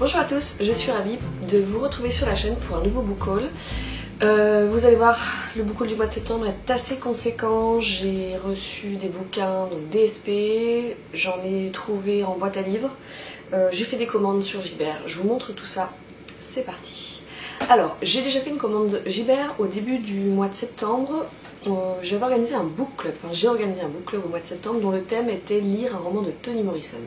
Bonjour à tous, je suis ravie de vous retrouver sur la chaîne pour un nouveau book haul. Vous allez voir, le book haul du mois de septembre est assez conséquent. J'ai reçu des bouquins, donc DSP, j'en ai trouvé en boîte à livres. J'ai fait des commandes sur Gibert, je vous montre tout ça. C'est parti. Alors, j'ai déjà fait une commande Gibert au début du mois de septembre. J'ai organisé un book club au mois de septembre dont le thème était lire un roman de Toni Morrison.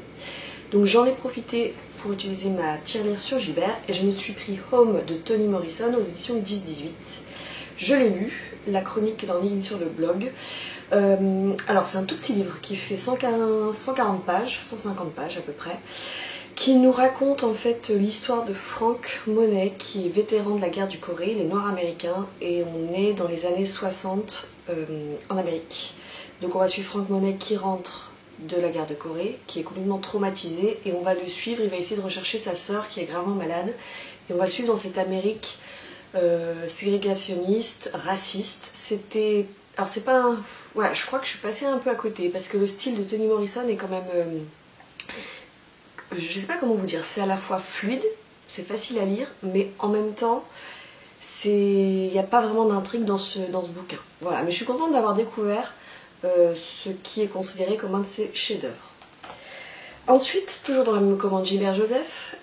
Donc j'en ai profité pour utiliser ma tirelire sur Gibert et je me suis pris Home de Toni Morrison aux éditions 10-18. Je l'ai lu, la chronique est en ligne sur le blog. Alors c'est un tout petit livre qui fait 140 pages, 150 pages à peu près, qui nous raconte en fait l'histoire de Frank Monet qui est vétéran de la guerre du Corée, les Noirs américains, et on est dans les années 60 en Amérique. Donc on va suivre Frank Monet qui rentre de la guerre de Corée, qui est complètement traumatisé, et on va le suivre, il va essayer de rechercher sa sœur qui est gravement malade, et on va le suivre dans cette Amérique ségrégationniste, raciste. C'était... Alors c'est pas un... Voilà, je crois que je suis passée un peu à côté, parce que le style de Toni Morrison est quand même... je sais pas comment vous dire, c'est à la fois fluide, c'est facile à lire, mais en même temps, il n'y a pas vraiment d'intrigue dans ce bouquin. Voilà, mais je suis contente d'avoir découvert ce qui est considéré comme un de ses chefs-d'œuvre. Ensuite, toujours dans la même commande Gilbert Joseph,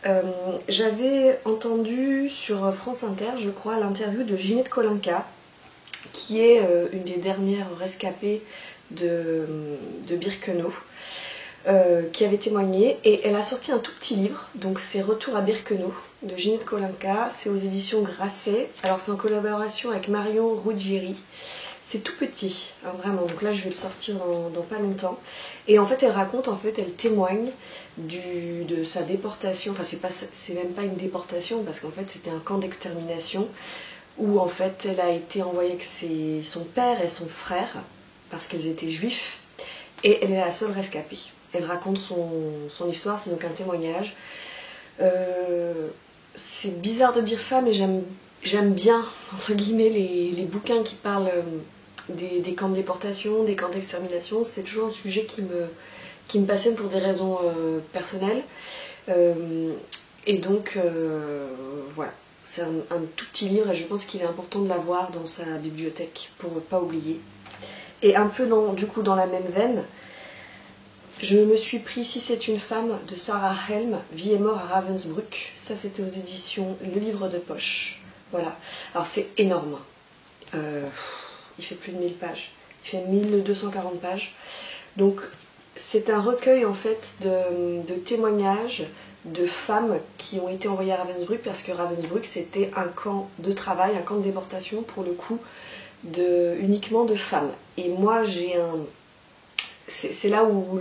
j'avais entendu sur France Inter, je crois, l'interview de Ginette Kolinka, qui est une des dernières rescapées de Birkenau, qui avait témoigné, et elle a sorti un tout petit livre, donc c'est Retour à Birkenau de Ginette Kolinka, c'est aux éditions Grasset. Alors c'est en collaboration avec Marion Ruggieri. C'est tout petit, hein, vraiment, donc là je vais le sortir dans pas longtemps. Et en fait elle témoigne de sa déportation, enfin c'est même pas une déportation parce qu'en fait c'était un camp d'extermination où en fait elle a été envoyée avec son père et son frère parce qu'elles étaient juifs, et elle est la seule rescapée. Elle raconte son histoire, c'est donc un témoignage. C'est bizarre de dire ça, mais j'aime bien, entre guillemets, les bouquins qui parlent des camps de déportation, des camps d'extermination. C'est toujours un sujet qui me passionne pour des raisons personnelles. Et donc, voilà. C'est un tout petit livre et je pense qu'il est important de l'avoir dans sa bibliothèque pour ne pas oublier. Et un peu du coup dans la même veine, je me suis pris Si c'est une femme de Sarah Helm, Vie et mort à Ravensbrück. Ça c'était aux éditions Le Livre de Poche. Voilà. Alors c'est énorme. Il fait plus de 1000 pages. Il fait 1240 pages. Donc c'est un recueil en fait de témoignages de femmes qui ont été envoyées à Ravensbrück, parce que Ravensbrück c'était un camp de travail, un camp de déportation pour le coup uniquement de femmes. Et moi c'est là où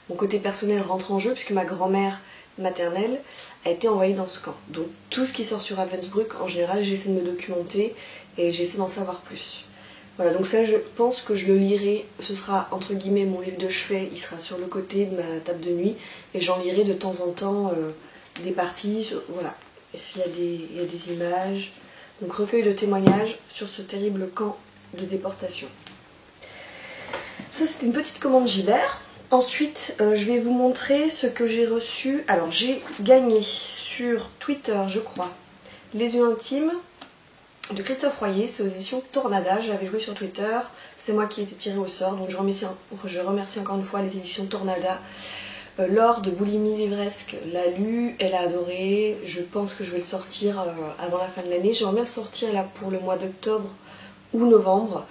mon côté personnel rentre en jeu, puisque ma grand-mère maternelle a été envoyée dans ce camp. Donc tout ce qui sort sur Ravensbrück, en général, j'essaie de me documenter et j'essaie d'en savoir plus. Voilà, donc ça, je pense que je le lirai, ce sera entre guillemets mon livre de chevet, il sera sur le côté de ma table de nuit, et j'en lirai de temps en temps des parties, voilà. Il y a des images, donc recueil de témoignages sur ce terrible camp de déportation. Ça, c'était une petite commande Gibert. Ensuite, je vais vous montrer ce que j'ai reçu. Alors, j'ai gagné sur Twitter, je crois, Les yeux intimes de Christophe Royer. C'est aux éditions Tornada. J'avais joué sur Twitter. C'est moi qui ai été tirée au sort. Donc, je remercie encore une fois les éditions Tornada. Laure de Boulimie Livresque l'a lu, elle a adoré. Je pense que je vais le sortir avant la fin de l'année. J'aimerais bien le sortir là pour le mois d'octobre ou novembre.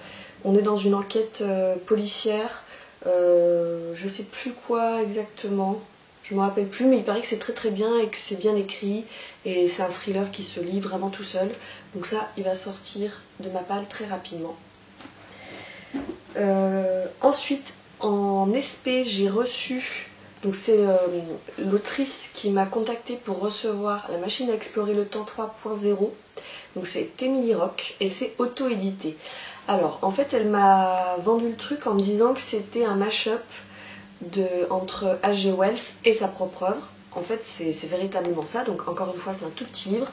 On est dans une enquête policière, je sais plus quoi exactement, je me rappelle plus, mais il paraît que c'est très très bien et que c'est bien écrit, et c'est un thriller qui se lit vraiment tout seul. Donc ça, il va sortir de ma palle très rapidement. Ensuite, en SP, j'ai reçu, donc c'est l'autrice qui m'a contactée pour recevoir La machine à explorer le temps 3.0. Donc c'est Emily Rock et c'est auto-édité. Alors en fait elle m'a vendu le truc en me disant que c'était un mash-up entre H.G. Wells et sa propre œuvre. En fait c'est véritablement ça, donc encore une fois c'est un tout petit livre.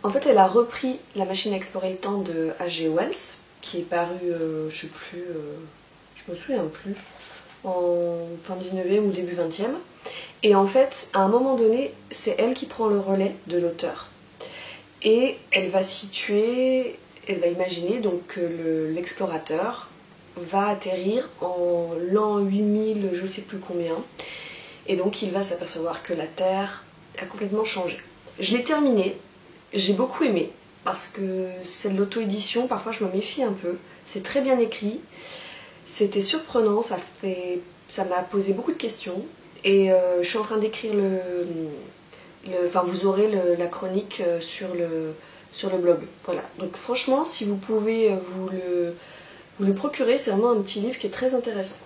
En fait elle a repris La machine à explorer le temps de H.G. Wells, qui est paru, je sais plus, je me souviens plus, en fin 19e ou début 20e. Et en fait, à un moment donné, c'est elle qui prend le relais de l'auteur. Et elle va situer, elle va imaginer donc que l'explorateur va atterrir en l'an 8000, je sais plus combien. Et donc il va s'apercevoir que la Terre a complètement changé. Je l'ai terminé, j'ai beaucoup aimé, parce que c'est de l'auto-édition, parfois je me méfie un peu. C'est très bien écrit, c'était surprenant, ça m'a posé beaucoup de questions. Et je suis en train d'écrire enfin, vous aurez la chronique sur le blog. Voilà. Donc franchement, si vous pouvez vous le procurer, c'est vraiment un petit livre qui est très intéressant.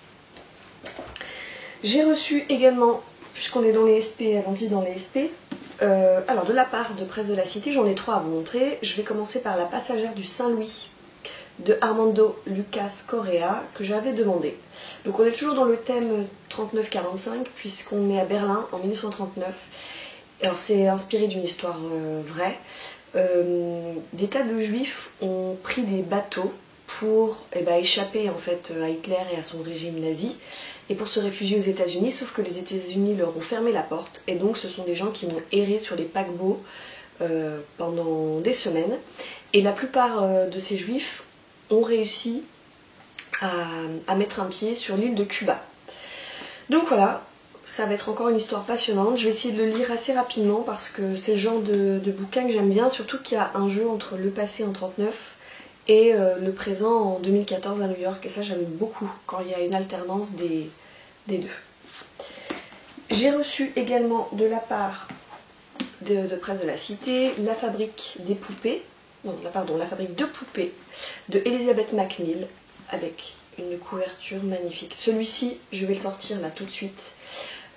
J'ai reçu également, puisqu'on est dans les SP, allons-y dans les SP, alors de la part de Presse de la Cité, j'en ai 3 à vous montrer. Je vais commencer par La Passagère du Saint-Louis de Armando Lucas Correa, que j'avais demandé. Donc on est toujours dans le thème 39-45, puisqu'on est à Berlin en 1939. Alors c'est inspiré d'une histoire vraie. Des tas de juifs ont pris des bateaux pour échapper en fait à Hitler et à son régime nazi, et pour se réfugier aux États-Unis, sauf que les États-Unis leur ont fermé la porte, et donc ce sont des gens qui ont erré sur les paquebots pendant des semaines, et la plupart de ces juifs ont réussi à mettre un pied sur l'île de Cuba. Donc voilà, ça va être encore une histoire passionnante. Je vais essayer de le lire assez rapidement parce que c'est le genre de bouquin que j'aime bien, surtout qu'il y a un jeu entre le passé en 1939 et le présent en 2014 à New York, et ça j'aime beaucoup quand il y a une alternance des deux. J'ai reçu également de la part de Presse de la Cité La Fabrique des poupées, La Fabrique de poupées de Elizabeth McNeill, avec une couverture magnifique. Celui-ci, je vais le sortir là tout de suite.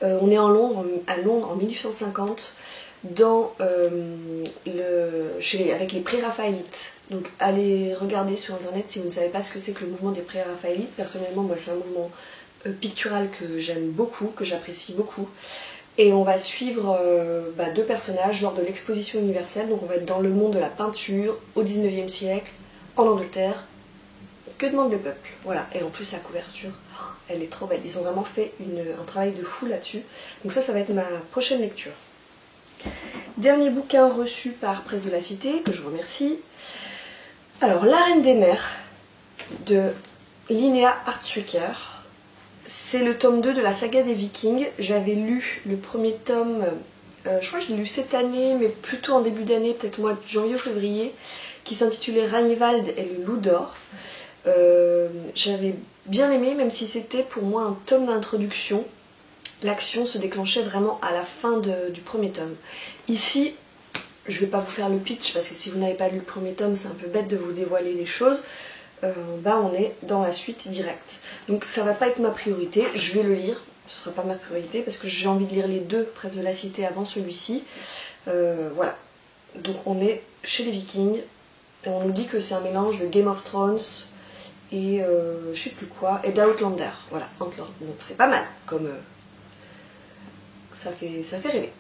On est à Londres en 1850, avec les pré-raphaélites. Donc allez regarder sur internet si vous ne savez pas ce que c'est que le mouvement des pré-raphaélites. Personnellement, moi c'est un mouvement pictural que j'aime beaucoup, que j'apprécie beaucoup. Et on va suivre 2 personnages lors de l'exposition universelle. Donc on va être dans le monde de la peinture au 19e siècle, en Angleterre. Que demande le peuple? Voilà, et en plus la couverture, elle est trop belle. Ils ont vraiment fait un travail de fou là-dessus. Donc ça va être ma prochaine lecture. Dernier bouquin reçu par Presse de la Cité, que je remercie. Alors, La Reine des Mers, de Linnea Hartsuyker. C'est le tome 2 de la saga des Vikings. J'avais lu le premier tome, je crois que je l'ai lu cette année, mais plutôt en début d'année, peut-être mois de janvier ou février, qui s'intitulait Ragnvald et le loup d'or. J'avais bien aimé, même si c'était pour moi un tome d'introduction. L'action se déclenchait vraiment à la fin du premier tome. Ici, je ne vais pas vous faire le pitch parce que si vous n'avez pas lu le premier tome, c'est un peu bête de vous dévoiler les choses. On est dans la suite directe. Donc ça va pas être ma priorité, je vais le lire, ce sera pas ma priorité parce que j'ai envie de lire les 2 Presse de la Cité avant celui-ci. Voilà. Donc on est chez les Vikings et on nous dit que c'est un mélange de Game of Thrones et je sais plus quoi, et d'Outlander. Voilà, donc c'est pas mal comme ça fait rêver.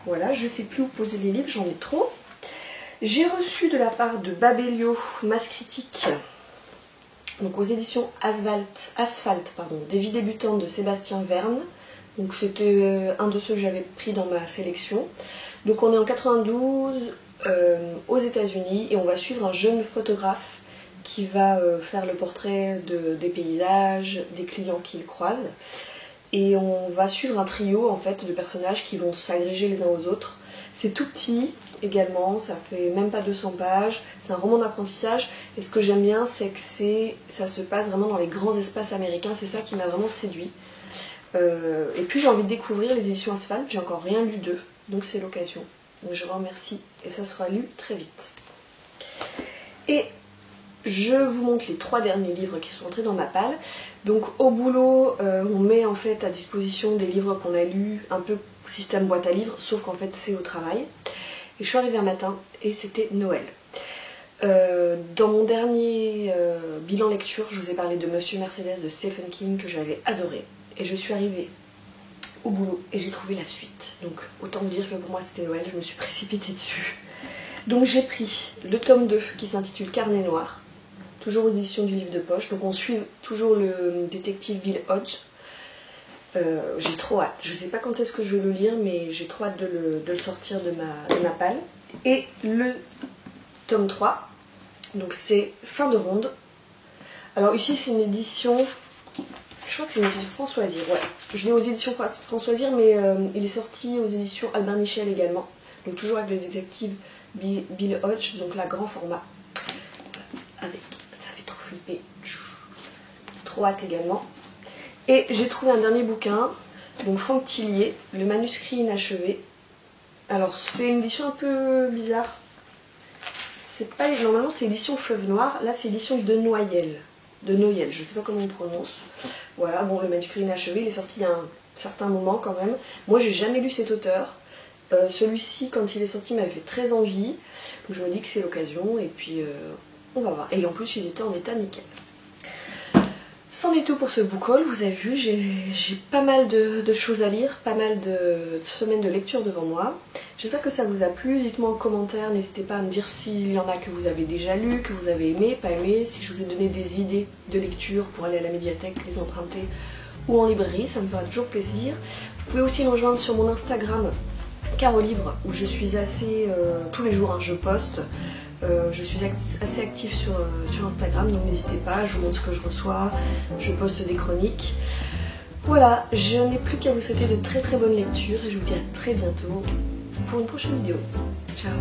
Voilà, je sais plus où poser les livres, j'en ai trop. J'ai reçu de la part de Babelio Masse Critique, donc aux éditions Asphalt, des vies débutantes de Sébastien Verne. Donc c'était un de ceux que j'avais pris dans ma sélection. Donc on est en 92 aux États-Unis et on va suivre un jeune photographe qui va faire le portrait des paysages, des clients qu'il croise. Et on va suivre un trio en fait de personnages qui vont s'agréger les uns aux autres. C'est tout petit également, ça fait même pas 200 pages, c'est un roman d'apprentissage, et ce que j'aime bien c'est que ça se passe vraiment dans les grands espaces américains, c'est ça qui m'a vraiment séduit. Et puis j'ai envie de découvrir les éditions Asphalt, j'ai encore rien lu d'eux, donc c'est l'occasion. Donc je vous remercie et ça sera lu très vite. Et je vous montre les 3 derniers livres qui sont entrés dans ma palle. Donc au boulot, on met en fait à disposition des livres qu'on a lus, un peu système boîte à livres, sauf qu'en fait c'est au travail. Et je suis arrivée un matin et c'était Noël. Dans mon dernier bilan lecture, je vous ai parlé de Monsieur Mercedes de Stephen King que j'avais adoré. Et je suis arrivée au boulot et j'ai trouvé la suite. Donc autant vous dire que pour moi c'était Noël, je me suis précipitée dessus. Donc j'ai pris le tome 2 qui s'intitule Carnet noir, toujours aux éditions du livre de poche. Donc on suit toujours le détective Bill Hodge. J'ai trop hâte. Je sais pas quand est-ce que je vais le lire, mais j'ai trop hâte de le sortir de ma palle. Et le tome 3, donc c'est Fin de ronde. Alors ici c'est une édition, je crois que c'est une édition Françoisir, ouais. Je l'ai aux éditions Françoisir, mais il est sorti aux éditions Albin Michel également. Donc toujours avec le détective Bill Hodge, donc la grand format. Avec, ça fait trop flipper. Trop hâte également. Et j'ai trouvé un dernier bouquin, donc Franck Tillier, Le manuscrit inachevé. Alors c'est une édition un peu bizarre. C'est pas, normalement c'est l'édition Fleuve Noir, là c'est l'édition de Noyel. De Noyel, je sais pas comment on prononce. Voilà, bon, le manuscrit inachevé, il est sorti il y a un certain moment quand même. Moi j'ai jamais lu cet auteur. Celui-ci, quand il est sorti, m'avait fait très envie. Donc je me dis que c'est l'occasion et puis on va voir. Et en plus il était en état nickel. C'en est tout pour ce book haul, vous avez vu, j'ai pas mal de choses à lire, pas mal de semaines de lecture devant moi. J'espère que ça vous a plu, dites-moi en commentaire, n'hésitez pas à me dire s'il y en a que vous avez déjà lu, que vous avez aimé, pas aimé, si je vous ai donné des idées de lecture pour aller à la médiathèque, les emprunter ou en librairie, ça me fera toujours plaisir. Vous pouvez aussi me rejoindre sur mon Instagram, Carolivre, où je suis assez, tous les jours, hein, je poste. Je suis assez active sur Instagram, donc n'hésitez pas, je vous montre ce que je reçois, je poste des chroniques. Voilà, je n'ai plus qu'à vous souhaiter de très très bonnes lectures et je vous dis à très bientôt pour une prochaine vidéo. Ciao.